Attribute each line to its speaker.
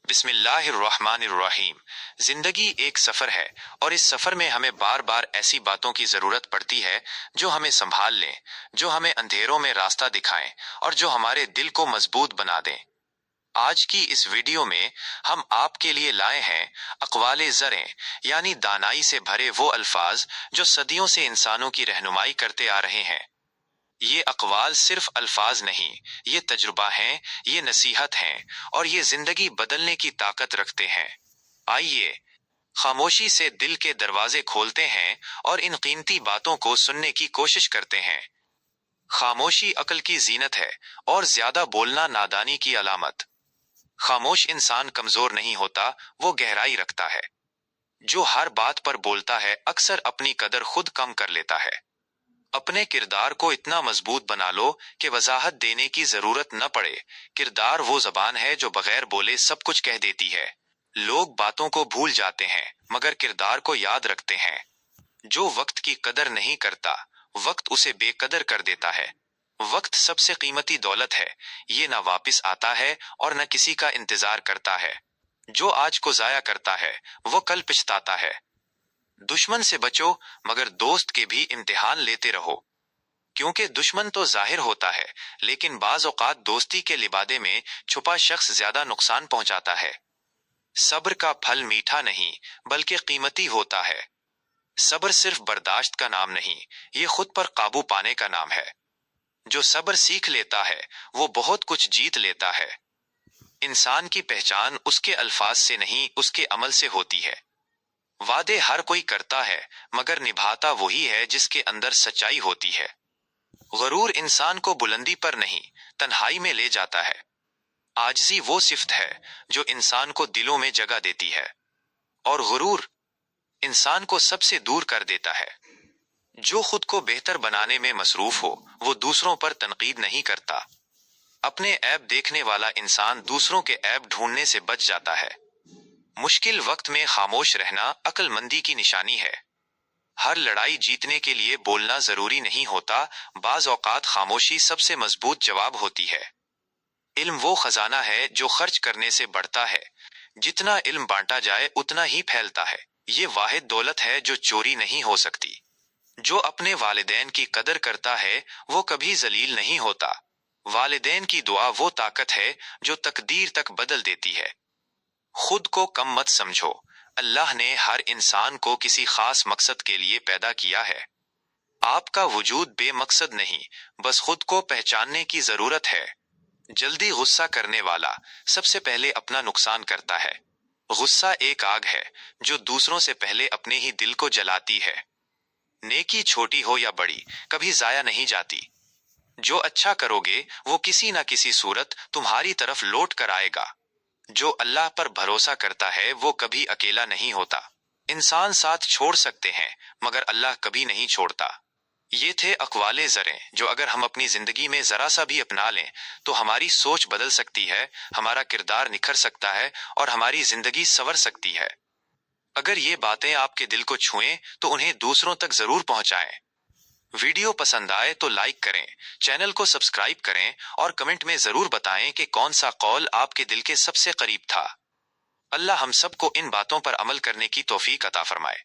Speaker 1: بسم اللہ الرحمن الرحیم۔ زندگی ایک سفر ہے اور اس سفر میں ہمیں بار بار ایسی باتوں کی ضرورت پڑتی ہے جو ہمیں سنبھال لیں، جو ہمیں اندھیروں میں راستہ دکھائیں اور جو ہمارے دل کو مضبوط بنا دیں۔ آج کی اس ویڈیو میں ہم آپ کے لیے لائے ہیں اقوال زریں، یعنی دانائی سے بھرے وہ الفاظ جو صدیوں سے انسانوں کی رہنمائی کرتے آ رہے ہیں۔ یہ اقوال صرف الفاظ نہیں، یہ تجربہ ہیں، یہ نصیحت ہیں اور یہ زندگی بدلنے کی طاقت رکھتے ہیں۔ آئیے خاموشی سے دل کے دروازے کھولتے ہیں اور ان قیمتی باتوں کو سننے کی کوشش کرتے ہیں۔ خاموشی عقل کی زینت ہے اور زیادہ بولنا نادانی کی علامت۔ خاموش انسان کمزور نہیں ہوتا، وہ گہرائی رکھتا ہے۔ جو ہر بات پر بولتا ہے اکثر اپنی قدر خود کم کر لیتا ہے۔ اپنے کردار کو اتنا مضبوط بنا لو کہ وضاحت دینے کی ضرورت نہ پڑے۔ کردار وہ زبان ہے جو بغیر بولے سب کچھ کہہ دیتی ہے۔ لوگ باتوں کو بھول جاتے ہیں مگر کردار کو یاد رکھتے ہیں۔ جو وقت کی قدر نہیں کرتا، وقت اسے بے قدر کر دیتا ہے۔ وقت سب سے قیمتی دولت ہے، یہ نہ واپس آتا ہے اور نہ کسی کا انتظار کرتا ہے۔ جو آج کو ضائع کرتا ہے وہ کل پچھتاتا ہے۔ دشمن سے بچو مگر دوست کے بھی امتحان لیتے رہو، کیونکہ دشمن تو ظاہر ہوتا ہے لیکن بعض اوقات دوستی کے لبادے میں چھپا شخص زیادہ نقصان پہنچاتا ہے۔ صبر کا پھل میٹھا نہیں بلکہ قیمتی ہوتا ہے۔ صبر صرف برداشت کا نام نہیں، یہ خود پر قابو پانے کا نام ہے۔ جو صبر سیکھ لیتا ہے وہ بہت کچھ جیت لیتا ہے۔ انسان کی پہچان اس کے الفاظ سے نہیں، اس کے عمل سے ہوتی ہے۔ وعدے ہر کوئی کرتا ہے مگر نبھاتا وہی ہے جس کے اندر سچائی ہوتی ہے۔ غرور انسان کو بلندی پر نہیں، تنہائی میں لے جاتا ہے۔ عاجزی وہ صفت ہے جو انسان کو دلوں میں جگہ دیتی ہے، اور غرور انسان کو سب سے دور کر دیتا ہے۔ جو خود کو بہتر بنانے میں مصروف ہو وہ دوسروں پر تنقید نہیں کرتا۔ اپنے عیب دیکھنے والا انسان دوسروں کے عیب ڈھونڈنے سے بچ جاتا ہے۔ مشکل وقت میں خاموش رہنا عقل مندی کی نشانی ہے۔ ہر لڑائی جیتنے کے لیے بولنا ضروری نہیں ہوتا، بعض اوقات خاموشی سب سے مضبوط جواب ہوتی ہے۔ علم وہ خزانہ ہے جو خرچ کرنے سے بڑھتا ہے۔ جتنا علم بانٹا جائے اتنا ہی پھیلتا ہے۔ یہ واحد دولت ہے جو چوری نہیں ہو سکتی۔ جو اپنے والدین کی قدر کرتا ہے وہ کبھی ذلیل نہیں ہوتا۔ والدین کی دعا وہ طاقت ہے جو تقدیر تک بدل دیتی ہے۔ خود کو کم مت سمجھو، اللہ نے ہر انسان کو کسی خاص مقصد کے لیے پیدا کیا ہے۔ آپ کا وجود بے مقصد نہیں، بس خود کو پہچاننے کی ضرورت ہے۔ جلدی غصہ کرنے والا سب سے پہلے اپنا نقصان کرتا ہے۔ غصہ ایک آگ ہے جو دوسروں سے پہلے اپنے ہی دل کو جلاتی ہے۔ نیکی چھوٹی ہو یا بڑی کبھی ضائع نہیں جاتی۔ جو اچھا کرو گے وہ کسی نہ کسی صورت تمہاری طرف لوٹ کر آئے گا۔ جو اللہ پر بھروسہ کرتا ہے وہ کبھی اکیلا نہیں ہوتا۔ انسان ساتھ چھوڑ سکتے ہیں مگر اللہ کبھی نہیں چھوڑتا۔ یہ تھے اقوال زریں جو اگر ہم اپنی زندگی میں ذرا سا بھی اپنا لیں تو ہماری سوچ بدل سکتی ہے، ہمارا کردار نکھر سکتا ہے اور ہماری زندگی سنور سکتی ہے۔ اگر یہ باتیں آپ کے دل کو چھوئیں تو انہیں دوسروں تک ضرور پہنچائیں۔ ویڈیو پسند آئے تو لائک کریں، چینل کو سبسکرائب کریں اور کمنٹ میں ضرور بتائیں کہ کون سا قول آپ کے دل کے سب سے قریب تھا۔ اللہ ہم سب کو ان باتوں پر عمل کرنے کی توفیق عطا فرمائے۔